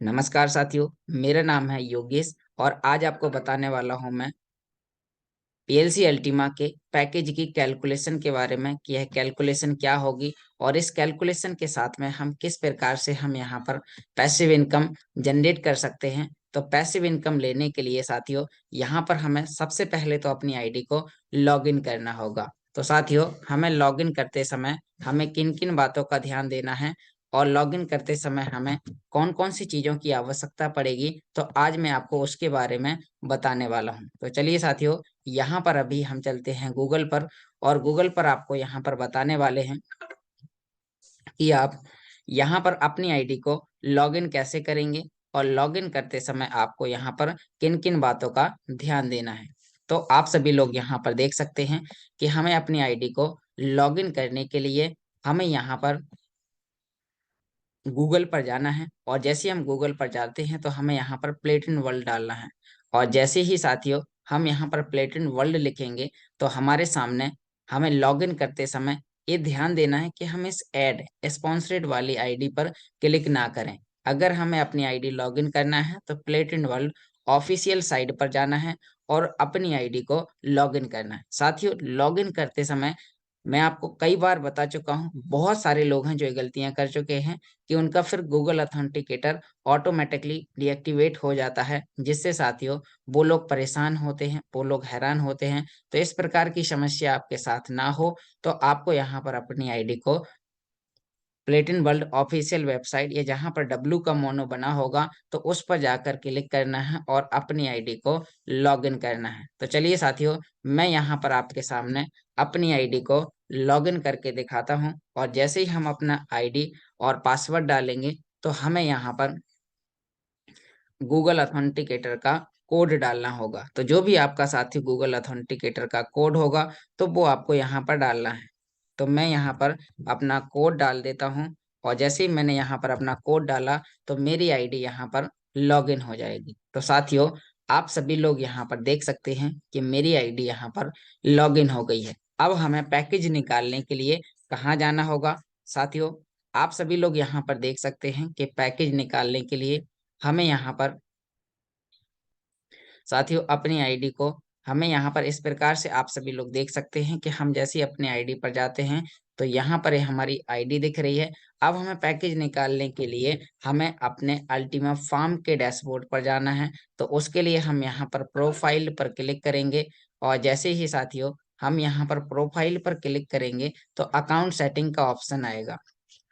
नमस्कार साथियों, मेरा नाम है योगेश और आज आपको बताने वाला हूं मैं पीएलसी अल्टीमा के पैकेज की कैलकुलेशन के बारे में कि यह कैलकुलेशन क्या होगी और इस कैलकुलेशन के साथ में हम किस प्रकार से हम यहाँ पर पैसिव इनकम जनरेट कर सकते हैं। तो पैसिव इनकम लेने के लिए साथियों यहाँ पर हमें सबसे पहले तो अपनी आईडी को लॉगिन करना होगा। तो साथियों हमें लॉगिन करते समय हमें किन किन बातों का ध्यान देना है और लॉगिन करते समय हमें कौन कौन सी चीजों की आवश्यकता पड़ेगी, तो आज मैं आपको उसके बारे में बताने वाला हूं। तो चलिए साथियों, यहाँ पर अभी हम चलते हैं गूगल पर और गूगल पर आपको यहाँ पर बताने वाले हैं कि आप यहाँ पर अपनी आईडी को लॉगिन कैसे करेंगे और लॉगिन करते समय आपको यहाँ पर किन किन बातों का ध्यान देना है। तो आप सभी लोग यहाँ पर देख सकते हैं कि हमें अपनी आईडी को लॉगिन करने के लिए हमें यहाँ पर गूगल पर जाना है और जैसे हम गूगल पर जाते हैं तो हमें यहाँ पर प्लेटिन वर्ल्ड डालना है। और जैसे ही साथियों हम यहाँ पर प्लेटिन वर्ल्ड लिखेंगे तो हमारे सामने हमें लॉगिन करते समय ये ध्यान देना है कि हम इस ऐड स्पॉन्सर्ड वाली आईडी पर क्लिक ना करें। अगर हमें अपनी आईडी लॉगिन करना है तो प्लेटिन वर्ल्ड ऑफिशियल साइट पर जाना है और अपनी आईडी को लॉगिन करना है। साथियों लॉगिन करते समय मैं आपको कई बार बता चुका हूं, बहुत सारे लोग हैं जो ये गलतियां कर चुके हैं कि उनका फिर गूगल ऑथेंटिकेटर ऑटोमेटिकली डीएक्टिवेट हो जाता है, जिससे साथियों वो लोग परेशान होते हैं, वो लोग हैरान होते हैं। तो इस प्रकार की समस्या आपके साथ ना हो तो आपको यहाँ पर अपनी आईडी को प्लेटिन वर्ल्ड ऑफिशियल वेबसाइट या जहां पर डब्लू का मोनो बना होगा तो उस पर जाकर क्लिक करना है और अपनी आईडी को लॉगिन करना है। तो चलिए साथियों, मैं यहाँ पर आपके सामने अपनी आईडी को लॉगिन करके दिखाता हूँ और जैसे ही हम अपना आईडी और पासवर्ड डालेंगे तो हमें यहाँ पर गूगल ऑथेंटिकेटर का कोड डालना होगा। तो जो भी आपका साथी गूगल ऑथेंटिकेटर का कोड होगा तो वो आपको यहाँ पर डालना है। तो मैं यहाँ पर अपना कोड डाल देता हूँ और जैसे ही मैंने यहाँ पर अपना कोड डाला तो मेरी आईडी यहाँ पर लॉगिन हो जाएगी। तो साथियों आप सभी लोग यहाँ पर देख सकते हैं कि मेरी आईडी यहाँ पर लॉगिन हो गई है। अब हमें पैकेज निकालने के लिए कहाँ जाना होगा? साथियों आप सभी लोग यहाँ पर देख सकते हैं कि पैकेज निकालने के लिए हमें यहाँ पर साथियों अपनी आईडी को हमें यहाँ पर इस प्रकार से आप सभी लोग देख सकते हैं कि हम जैसे ही अपनी आईडी पर जाते हैं तो यहाँ पर हमारी आईडी दिख रही है। अब हमें पैकेज निकालने के लिए हमें अपने अल्टीमा फार्म के डैशबोर्ड पर जाना है। तो उसके लिए हम यहाँ पर प्रोफाइल पर क्लिक करेंगे और जैसे ही साथियों हम यहाँ पर प्रोफाइल पर क्लिक करेंगे तो अकाउंट सेटिंग का ऑप्शन आएगा।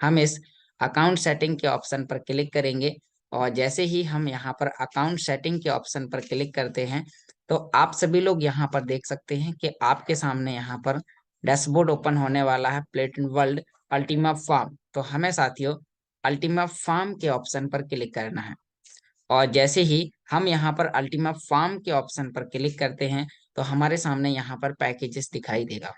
हम इस अकाउंट सेटिंग के ऑप्शन पर क्लिक करेंगे और जैसे ही हम यहाँ पर अकाउंट सेटिंग के ऑप्शन पर क्लिक करते हैं तो आप सभी लोग यहाँ पर देख सकते हैं कि आपके सामने यहाँ पर डैशबोर्ड ओपन होने वाला है प्लेटिन वर्ल्ड अल्टीमा फार्म। तो हमें साथियों अल्टीमा फार्म के ऑप्शन पर क्लिक करना है और जैसे ही हम यहाँ पर अल्टीमा फार्म के ऑप्शन पर क्लिक करते हैं तो हमारे सामने यहाँ पर पैकेजेस दिखाई देगा।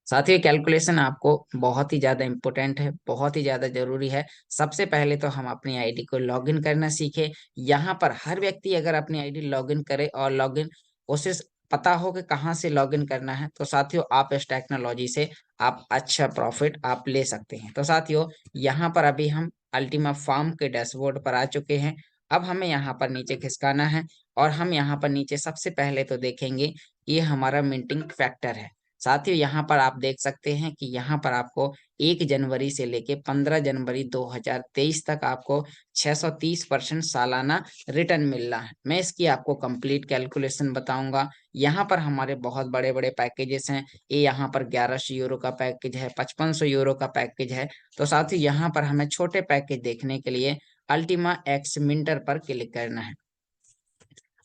साथ ही कैलकुलेशन आपको बहुत ही ज्यादा इम्पोर्टेंट है, बहुत ही ज्यादा जरूरी है। सबसे पहले तो हम अपनी आईडी को लॉगिन करना सीखे। यहाँ पर हर व्यक्ति अगर अपनी आईडी लॉगिन करे और लॉगिन उसे पता हो कि कहाँ से लॉगिन करना है तो साथियों आप इस टेक्नोलॉजी से आप अच्छा प्रॉफिट आप ले सकते हैं। तो साथियों यहाँ पर अभी हम अल्टीमा फार्म के डैशबोर्ड पर आ चुके हैं। अब हमें यहाँ पर नीचे खिसकाना है और हम यहाँ पर नीचे सबसे पहले तो देखेंगे ये हमारा मिंटिंग फैक्टर है। साथियों यहाँ पर आप देख सकते हैं कि यहाँ पर आपको 1 जनवरी से लेके 15 जनवरी 2023 तक आपको 630% सालाना रिटर्न मिल रहा है। मैं इसकी आपको कंप्लीट कैलकुलेशन बताऊंगा। यहाँ पर हमारे बहुत बड़े बड़े पैकेजेस हैं। ये यहाँ पर 1100 यूरो का पैकेज है, 5500 यूरो का पैकेज है। तो साथियों यहाँ पर हमें छोटे पैकेज देखने के लिए अल्टीमा एक्स मिंटर पर क्लिक करना है।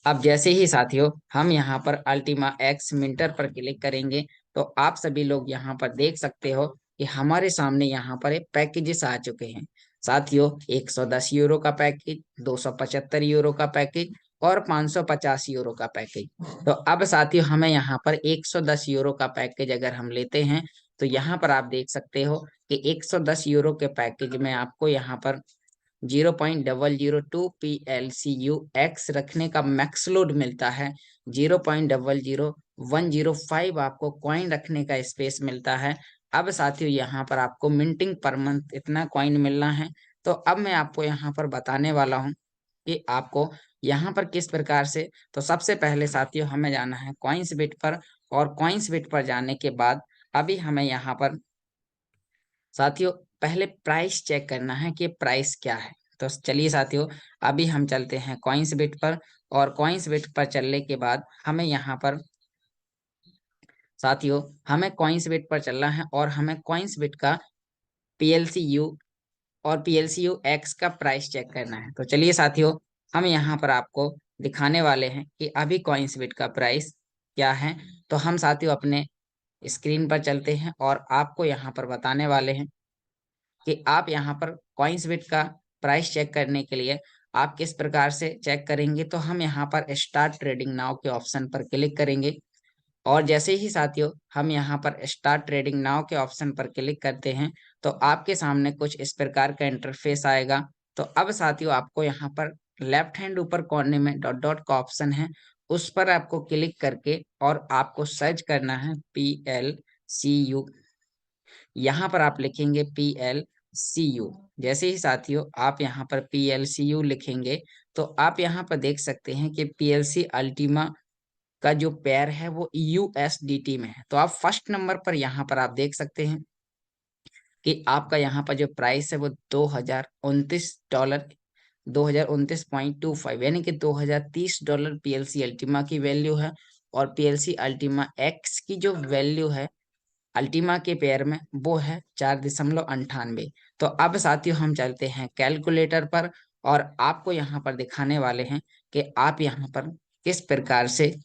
अब जैसे ही साथियों हम यहाँ पर अल्टीमा एक्स मिंटर पर क्लिक करेंगे तो आप सभी लोग यहाँ पर देख सकते हो कि हमारे सामने यहाँ पर एक पैकेजेस आ चुके हैं। साथियों 110 यूरो का पैकेज, 275 यूरो का पैकेज और 550 यूरो का पैकेज। तो अब साथियों हमें यहाँ पर 110 यूरो का पैकेज अगर हम लेते हैं तो यहाँ पर आप देख सकते हो कि 110 यूरो के पैकेज में आपको यहाँ पर 0.002 PLCU रखने का मैक्स लोड मिलता है। 0.00105 आपको कॉइन रखने का स्पेस मिलता है। अब साथियों यहाँ पर आपको मिंटिंग पर मंथ इतना कॉइन मिलना है। तो तो अब मैं आपको यहाँ पर बताने वाला हूँ कि आपको यहाँ पर किस प्रकार से। तो सबसे पहले साथियों हमें जाना है कॉइंसबिट पर, और कॉइंसबिट पर जाने के बाद अभी हमें यहाँ पर साथियों पहले प्राइस चेक करना है कि प्राइस क्या है। तो चलिए साथियों अभी हम चलते हैं कॉइंसबिट पर, और कॉइंसबिट पर चलने के बाद हमें यहाँ पर साथियों हमें कॉइंसबिट पर चलना है और हमें कॉइंसबिट का पीएलसीयू और पीएलसीयू एक्स का प्राइस चेक करना है। तो चलिए साथियों हम यहाँ पर आपको दिखाने वाले हैं कि अभी कॉइंसबिट का प्राइस क्या है। तो हम साथियों अपने स्क्रीन पर चलते हैं और आपको यहाँ पर बताने वाले हैं कि आप यहाँ पर कॉइंसबिट का प्राइस चेक करने के लिए आप किस प्रकार से चेक करेंगे। तो हम यहाँ पर स्टार्ट ट्रेडिंग नाउ के ऑप्शन पर क्लिक करेंगे, और जैसे ही साथियों हम यहाँ पर स्टार्ट ट्रेडिंग नाउ के ऑप्शन पर क्लिक करते हैं तो आपके सामने कुछ इस प्रकार का इंटरफेस आएगा। तो अब साथियों आपको यहाँ पर लेफ्ट हैंड ऊपर कोने में डॉट डॉट का ऑप्शन है, उस पर आपको क्लिक करके और आपको सर्च करना है PLCU। यहाँ पर आप लिखेंगे PLCU। जैसे ही साथियों आप यहाँ पर PLCU लिखेंगे तो आप यहाँ पर देख सकते हैं कि PLC अल्टीमा का जो पेयर है वो USDT में है। तो आप फर्स्ट नंबर पर यहाँ पर आप देख सकते हैं कि आपका यहाँ पर जो प्राइस है वो $2029, 2029.25 यानी कि $2030 PLC अल्टीमा की वैल्यू है। और PLC अल्टीमा एक्स की जो वैल्यू है अल्टीमा के पेयर में वो है 4.98। तो अब साथियों हम चलते हैं कैलकुलेटर पर, और आपको यहाँ पर दिखाने वाले हैं कि आप यहाँ पर किस प्रकार से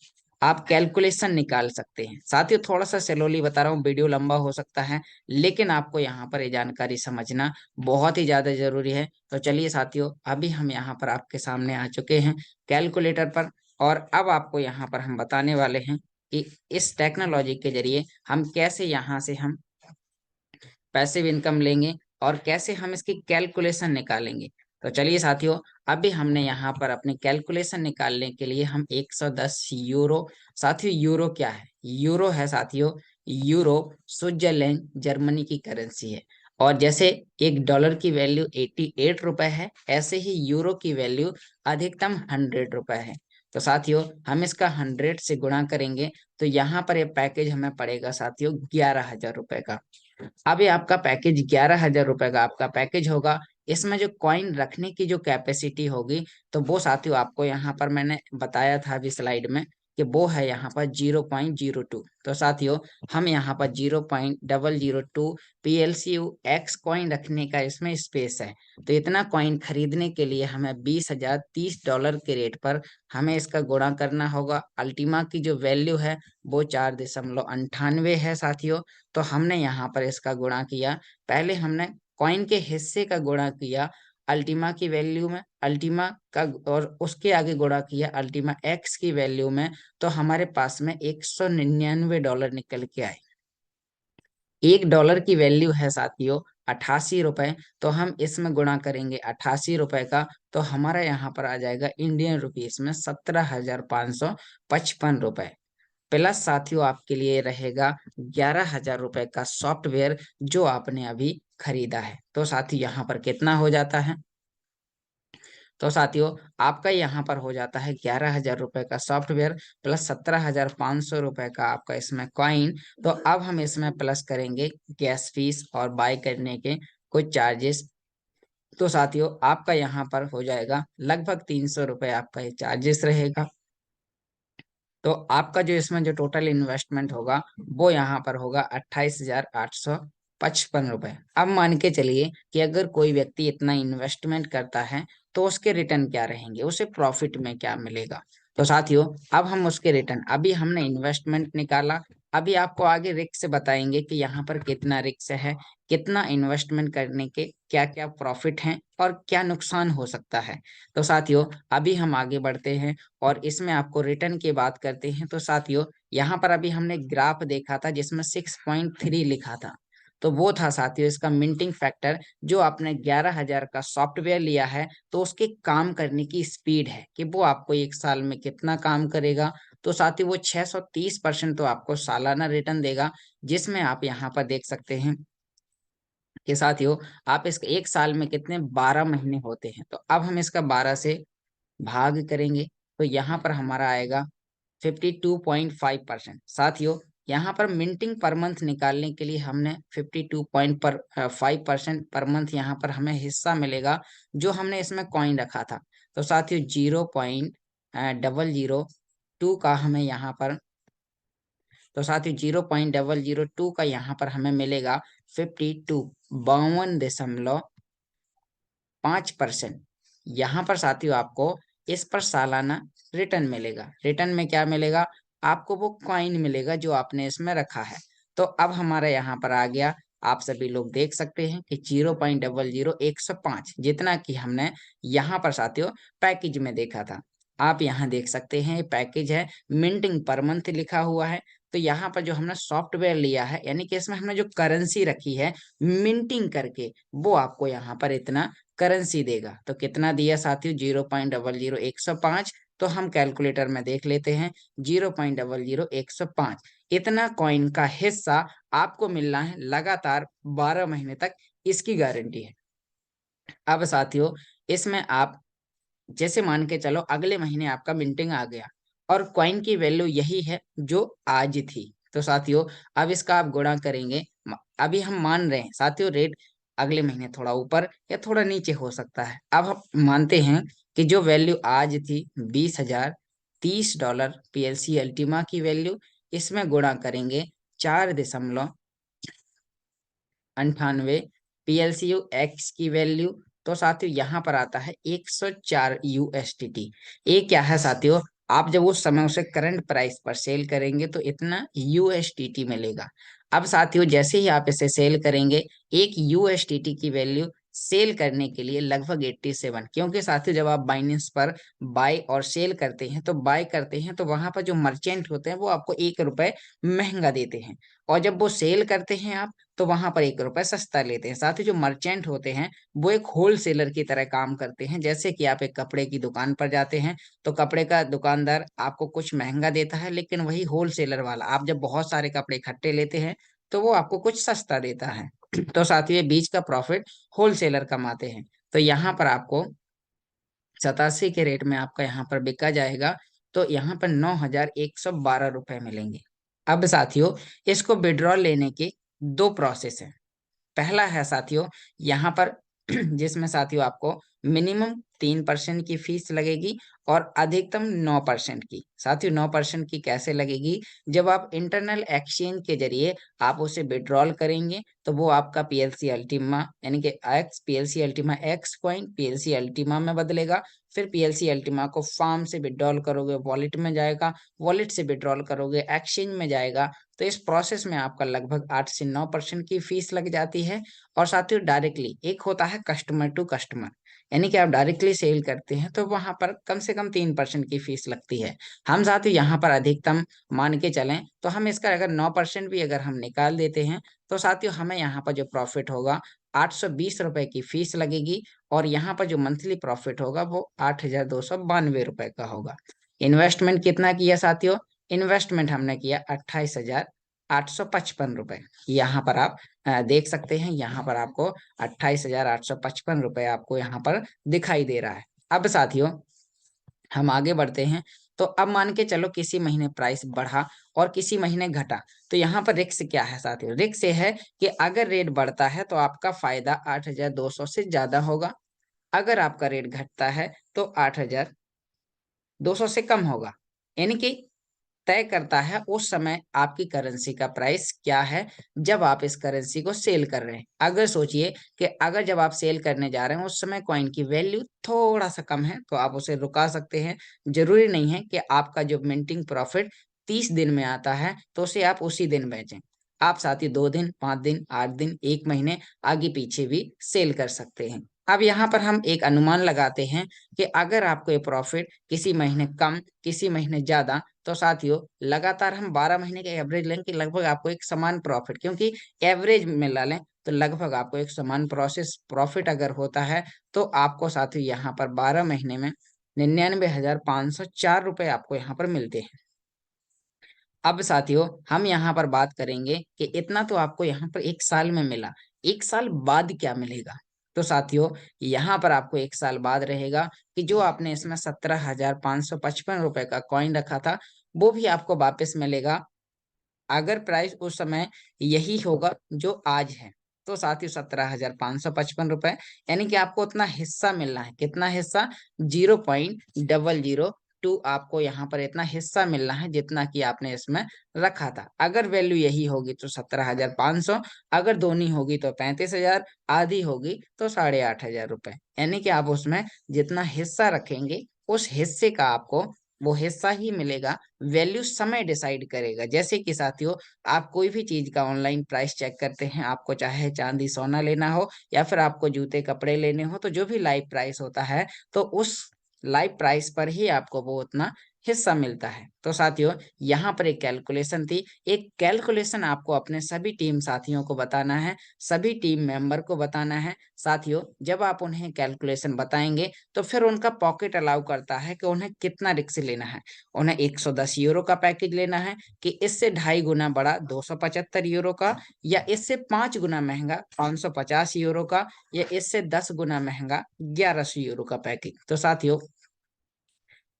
आप कैलकुलेशन निकाल सकते हैं। साथियों थोड़ा सा स्लोली बता रहा हूँ, वीडियो लंबा हो सकता है, लेकिन आपको यहाँ पर ये जानकारी समझना बहुत ही ज्यादा जरूरी है। तो चलिए साथियों अभी हम यहाँ पर आपके सामने आ चुके हैं कैलकुलेटर पर, और अब आपको यहाँ पर हम बताने वाले हैं कि इस टेक्नोलॉजी के जरिए हम कैसे यहाँ से हम पैसिव इनकम लेंगे और कैसे हम इसकी कैलकुलेशन निकालेंगे। तो चलिए साथियों अभी हमने यहाँ पर अपनी कैलकुलेशन निकालने के लिए हम 110 यूरो। साथियों यूरो क्या है? यूरो है साथियों, यूरो स्विट्जरलैंड जर्मनी की करेंसी है। और जैसे $1 की वैल्यू 88 रुपए है, ऐसे ही यूरो की वैल्यू अधिकतम 100 रुपए है। तो साथियों हम इसका 100 से गुणा करेंगे तो यहाँ पर ये पैकेज हमें पड़ेगा साथियों 11,000 रुपए का। अब ये आपका पैकेज 11,000 रुपए का आपका पैकेज होगा। इसमें जो कॉइन रखने की जो कैपेसिटी होगी तो वो साथियों आपको यहाँ पर मैंने बताया था अभी स्लाइड में कि वो है यहाँ पर 0.02। तो साथियों हम यहाँ पर 0.002 PLCU एक्स कॉइन रखने का इसमें स्पेस है। तो इतना कॉइन खरीदने के लिए हमें 20,030 के रेट पर हमें इसका गुणा करना होगा। अल्टीमा की जो वैल्यू है वो 4.98 है साथियों। तो हमने यहाँ पर इसका गुणा किया, पहले हमने कॉइन के हिस्से का गुणा किया अल्टीमा की वैल्यू में, अल्टीमा का, और उसके आगे गुणा किया अल्टीमा एक्स की वैल्यू में। तो हमारे पास में $199 निकल के आए। $1 की वैल्यू है साथियों 88 रुपए। तो हम इसमें गुणा करेंगे 88 रुपए का, तो हमारा यहाँ पर आ जाएगा इंडियन रुपीस में 17,555 रुपए। प्लस साथियों आपके लिए रहेगा 11,000 रुपए का सॉफ्टवेयर जो आपने अभी खरीदा है। तो साथी यहाँ पर कितना हो जाता है? तो साथियों आपका यहाँ पर हो जाता है 11,000 रुपए का सॉफ्टवेयर प्लस 17,500 रुपए का आपका इसमें कॉइन। तो अब हम इसमें प्लस करेंगे गैस फीस और बाय करने के कुछ चार्जेस। तो साथियों आपका यहाँ पर हो जाएगा लगभग 300 रुपए आपका ये चार्जेस रहेगा। तो आपका जो इसमें जो टोटल इन्वेस्टमेंट होगा वो यहाँ पर होगा 28,855 रुपए। अब मान के चलिए कि अगर कोई व्यक्ति इतना इन्वेस्टमेंट करता है तो उसके रिटर्न क्या रहेंगे, उसे प्रॉफिट में क्या मिलेगा। तो साथियों अब हम उसके रिटर्न, अभी हमने इन्वेस्टमेंट निकाला, अभी आपको आगे रिस्क से बताएंगे कि यहाँ पर कितना रिस्क है, कितना इन्वेस्टमेंट करने के क्या क्या प्रॉफिट हैं और क्या नुकसान हो सकता है। तो साथियों अभी हम आगे बढ़ते हैं और इसमें आपको रिटर्न की बात करते हैं। तो साथियों यहाँ पर अभी हमने ग्राफ देखा था जिसमें 6.3 लिखा था, तो वो था साथियों इसका मिंटिंग फैक्टर। जो आपने 11,000 का सॉफ्टवेयर लिया है तो उसके काम करने की स्पीड है कि वो आपको 1 साल में कितना काम करेगा। तो साथियों वो 630% तो आपको सालाना रिटर्न देगा, जिसमें आप यहाँ पर देख सकते हैं कि साथियों आप इसके एक साल में कितने 12 महीने होते हैं। तो अब हम इसका 12 से भाग करेंगे तो यहाँ पर हमारा आएगा 52.5%। साथियों यहाँ पर मिंटिंग पर मंथ निकालने के लिए हमने 52.5% पर मंथ यहाँ पर हमें हिस्सा मिलेगा जो हमने इसमें कॉइन रखा था। तो साथियों 0.002 का हमें यहाँ पर, तो साथियों 0.002 का यहाँ पर हमें मिलेगा 52.5%। यहाँ पर साथियों आपको इस पर सालाना रिटर्न मिलेगा। रिटर्न में क्या मिलेगा? आपको वो कॉइन मिलेगा जो आपने इसमें रखा है। तो अब हमारा यहाँ पर आ गया, आप सभी लोग देख सकते हैं कि 0.00105 जितना कि हमने यहाँ पर साथियों पैकेज में देखा था। आप यहाँ देख सकते हैं पैकेज है, मिंटिंग पर मंथ लिखा हुआ है। तो यहाँ पर जो हमने सॉफ्टवेयर लिया है, यानी कि इसमें हमने जो करेंसी रखी है मिंटिंग करके, वो आपको यहाँ पर इतना करेंसी देगा। तो कितना दिया साथियों? 0.00105। तो हम कैलकुलेटर में देख लेते हैं, 0.00105 इतना कॉइन का हिस्सा आपको मिलना है लगातार 12 महीने तक, इसकी गारंटी है। अब साथियों इसमें आप जैसे मान के चलो अगले महीने आपका मिंटिंग आ गया और कॉइन की वैल्यू यही है जो आज थी। तो साथियों अब इसका आप गुणा करेंगे। अभी हम मान रहे हैं साथियों रेट अगले महीने थोड़ा ऊपर या थोड़ा नीचे हो सकता है। अब हम मानते हैं कि जो वैल्यू आज थी 20,030 डॉलर पीएलसी अल्टीमा की वैल्यू, इसमें गुणा करेंगे 4.98 पीएलसीयू एक्स की वैल्यू। तो साथियों यहाँ पर आता है 104 यूएसटीटी। ये क्या है साथियों? आप जब उस समय उसे करंट प्राइस पर सेल करेंगे तो इतना यूएसटीटी मिलेगा। अब साथियों जैसे ही आप इसे सेल करेंगे, एक यूएसटीटी की वैल्यू सेल करने के लिए लगभग 87, क्योंकि साथियों जब आप बाइनेंस पर बाय और सेल करते हैं तो बाय करते हैं तो वहां पर जो मर्चेंट होते हैं वो आपको 1 रुपए महंगा देते हैं, और जब वो सेल करते हैं आप तो वहां पर 1 रुपए सस्ता लेते हैं। साथ ही जो मर्चेंट होते हैं वो एक होलसेलर की तरह काम करते हैं। जैसे कि आप एक कपड़े की दुकान पर जाते हैं तो कपड़े का दुकानदार आपको कुछ महंगा देता है, लेकिन वही होलसेलर वाला आप जब बहुत सारे कपड़े इकट्ठे लेते हैं तो वो आपको कुछ सस्ता देता है। तो साथ ही ये बीच का प्रॉफिट होलसेलर कमाते हैं। तो यहाँ पर आपको 87 के रेट में आपका यहाँ पर बिका जाएगा, तो यहाँ पर 9,112 रुपए मिलेंगे। अब साथियों इसको विड्रॉल लेने के दो प्रोसेस है। पहला है साथियों यहाँ पर जिसमें साथियों आपको मिनिमम 3% की फीस लगेगी और अधिकतम 9% की। साथियों 9% की कैसे लगेगी? जब आप इंटरनल एक्सचेंज के जरिए आप उसे विड्रॉल करेंगे तो वो आपका पीएलसी अल्टीमा यानी कि x PLC Ultima x coin PLC Ultima में बदलेगा। फिर पीएलसी अल्टीमा को फार्म से विड्रॉल करोगे वॉलेट में जाएगा, वॉलेट से विड्रॉल करोगे एक्सचेंज में जाएगा। तो इस प्रोसेस में आपका लगभग 8 से 9% की फीस लग जाती है। और साथियों डायरेक्टली एक होता है कस्टमर टू कस्टमर, यानी कि आप डायरेक्टली सेल करते हैं तो वहां पर कम से कम 3% की फीस लगती है। हम साथियों यहाँ पर अधिकतम मान के चलें तो हम इसका अगर 9% भी अगर हम निकाल देते हैं तो साथियों हमें यहाँ पर जो प्रॉफिट होगा 820 रुपए की फीस लगेगी, और यहाँ पर जो मंथली प्रॉफिट होगा वो 8,292 रुपए का होगा। इन्वेस्टमेंट कितना किया साथियों? इन्वेस्टमेंट हमने किया 28,855 रुपए। यहाँ पर आप देख सकते हैं, यहाँ पर आपको 28,855 रुपए आपको यहाँ पर दिखाई दे रहा है। अब साथियों हम आगे बढ़ते हैं। तो अब मान के चलो किसी महीने प्राइस बढ़ा और किसी महीने घटा, तो यहाँ पर रिस्क क्या है साथियों? रिस्क ये है कि अगर रेट बढ़ता है तो आपका फायदा 8,200 से ज्यादा होगा, अगर आपका रेट घटता है तो 8,200 से कम होगा। यानी कि तय करता है उस समय आपकी करेंसी का प्राइस क्या है जब आप इस करेंसी को सेल कर रहे हैं। अगर सोचिए कि अगर जब आप सेल करने जा रहे हैं उस समय कॉइन की वैल्यू थोड़ा सा कम है तो आप उसे रुका सकते हैं। जरूरी नहीं है कि आपका जो मिंटिंग प्रॉफिट 30 दिन में आता है तो उसे आप उसी दिन बेचें। आप साथ ही 2 दिन 5 दिन 8 दिन 1 महीने आगे पीछे भी सेल कर सकते हैं। अब यहाँ पर हम एक अनुमान लगाते हैं कि अगर आपको ये प्रॉफिट किसी महीने कम किसी महीने ज्यादा, तो साथियों लगातार हम 12 महीने के एवरेज लेंगे, लगभग आपको एक समान प्रॉफिट, क्योंकि एवरेज में ला लें तो लगभग आपको एक समान प्रोसेस प्रॉफिट अगर होता है तो आपको साथियों यहाँ पर 12 महीने में 99,504 रुपए आपको यहाँ पर मिलते हैं। अब साथियों हम यहाँ पर बात करेंगे कि इतना तो आपको यहाँ पर एक साल में मिला, 1 साल बाद क्या मिलेगा? तो साथियों, यहाँ पर आपको 1 साल बाद रहेगा कि जो आपने इसमें 17,555 रुपए का कॉइन रखा था, वो भी आपको वापस मिलेगा, अगर प्राइस उस समय यही होगा जो आज है। तो साथियों 17,555 रुपए, यानी कि आपको उतना हिस्सा मिलना है। कितना हिस्सा? 0.002 आपको यहाँ पर इतना हिस्सा मिलना है जितना कि आपने इसमें रखा था। अगर वैल्यू यही होगी तो 17,500, अगर दोनी होगी तो 35,000, आधी होगी तो 8,500 रुपए। यानी कि आप उसमें जितना हिस्सा रखेंगे उस हिस्से का आपको वो हिस्सा ही मिलेगा। वैल्यू समय डिसाइड करेगा। जैसे कि साथियों, आप कोई भी चीज का ऑनलाइन प्राइस चेक करते हैं, आपको चाहे चांदी सोना लेना हो या फिर आपको जूते कपड़े लेने हो, तो जो भी लाइव प्राइस होता है, तो उस लाइव प्राइस पर ही आपको वो उतना हिस्सा मिलता है। तो साथियों, यहाँ पर एक कैलकुलेशन थी। एक कैलकुलेशन आपको अपने सभी टीम साथियों को बताना है, सभी टीम मेंबर को बताना है। साथियों, जब आप उन्हें कैलकुलेशन बताएंगे तो फिर उनका पॉकेट अलाउ करता है कि उन्हें कितना रिस्क लेना है। उन्हें 110 यूरो का पैकेज लेना है कि इससे 2.5 गुना बड़ा 275 यूरो का, या इससे 5 गुना महंगा 550 यूरो का, या इससे 10 गुना महंगा 1100 यूरो का पैकेज। तो साथियों,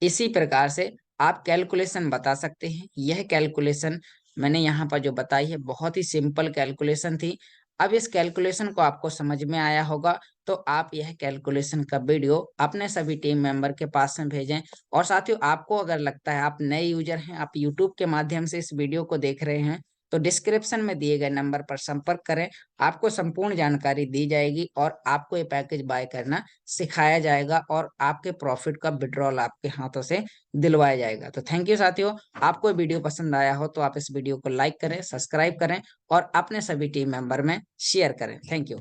इसी प्रकार से आप कैलकुलेशन बता सकते हैं। यह कैलकुलेशन मैंने यहाँ पर जो बताई है बहुत ही सिंपल कैलकुलेशन थी। अब इस कैलकुलेशन को आपको समझ में आया होगा, तो आप यह कैलकुलेशन का वीडियो अपने सभी टीम मेंबर के पास में भेजें। और साथियों, आपको अगर लगता है आप नए यूजर हैं, आप यूट्यूब के माध्यम से इस वीडियो को देख रहे हैं, तो डिस्क्रिप्शन में दिए गए नंबर पर संपर्क करें। आपको संपूर्ण जानकारी दी जाएगी और आपको ये पैकेज बाय करना सिखाया जाएगा और आपके प्रॉफिट का विड्रॉल आपके हाथों से दिलवाया जाएगा। तो थैंक यू साथियों। आपको ये वीडियो पसंद आया हो तो आप इस वीडियो को लाइक करें, सब्सक्राइब करें और अपने सभी टीम मेंबर में शेयर करें। Thank you.